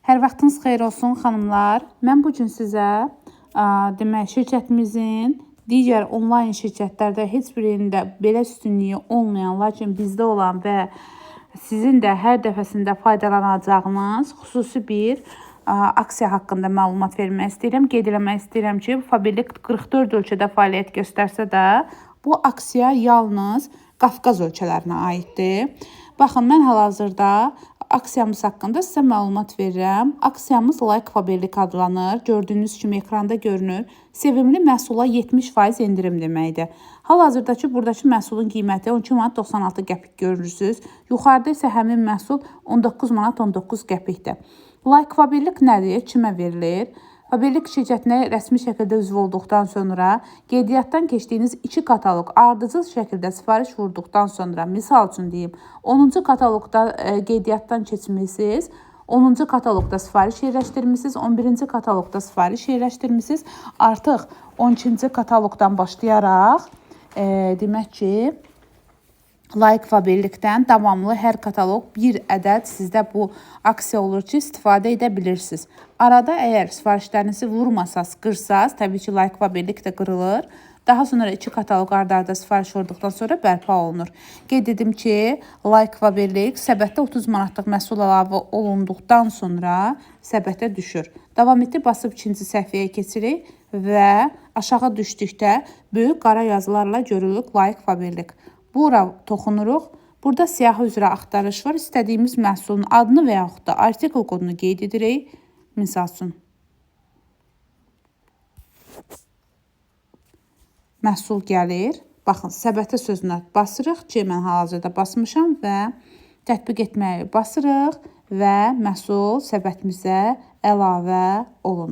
Hər vaxtınız xeyir olsun xanımlar. Mən bu gün sizə demək şirkətimizin digər onlayn şirkətlərdə heç birində belə üstünlüyü olmayan, lakin bizdə olan və sizin də hər dəfəsində faydalanacağınız xüsusi bir aksiya haqqında məlumat vermək istəyirəm. Qeyd eləmək istəyirəm ki, Faberlic 44 ölkədə fəaliyyət göstərsə də, bu aksiya yalnız Qafqaz ölkələrinə aiddir. Baxın, mən hal-hazırda aksiyamız haqqında sizə məlumat verirəm. Aksiyamız Like Faberlic adlanır. Gördüyünüz kimi ekranda görünür. Sevimli məhsula 70% endirim deməkdir. Hal-hazırdakı buradakı məhsulun qiyməti 12 manat 96 qəpik görürsünüz. Yuxarıda isə həmin məhsul 19 manat 19 qəpikdir. Like Faberlic nədir? Kimə verilir? Faberlic şirkətinə rəsmi şəkildə üzv olduqdan sonra qeydiyyatdan keçdiyiniz 2 kataloq ardıcıl şəkildə sifariş vurduqdan sonra, misal üçün deyim, 10-cu kataloqda qeydiyyatdan keçmisiniz, 10-cu kataloqda sifariş yerləşdirmisiniz, 11-ci kataloqda sifariş yerləşdirmisiniz. Artıq 12-ci kataloqdan başlayaraq demək ki, Like Faberlic'dən davamlı hər kataloq bir ədəd sizdə bu aksiya olur ki, istifadə edə bilirsiniz. Arada əgər sifarişlərinizi vurmasaz, qırsaz, təbii ki, Like Faberlic də qırılır. Daha sonra 2 kataloq arda-arda sifariş vurduqdan sonra bərpa olunur. Qeyd edim ki, Like Faberlic səbətdə 30 manatlıq məhsul əlavə olunduqdan sonra səbətə düşür. Davam etdi, basıb ikinci səhvəyə keçirik və aşağı düşdükdə böyük qara yazılarla görülür Like Faberlic. Bura toxunuruq. Burada siyahı üzrə axtarış var. İstədiyimiz məhsulun adını və yaxud da artikel kodunu qeyd edirik. Misal üçün. Məhsul gəlir. Baxın, səbətə sözünə basırıq ki, mən hal-hazırda basmışam və tətbiq etməyi basırıq və məhsul səbətimizə əlavə olunur.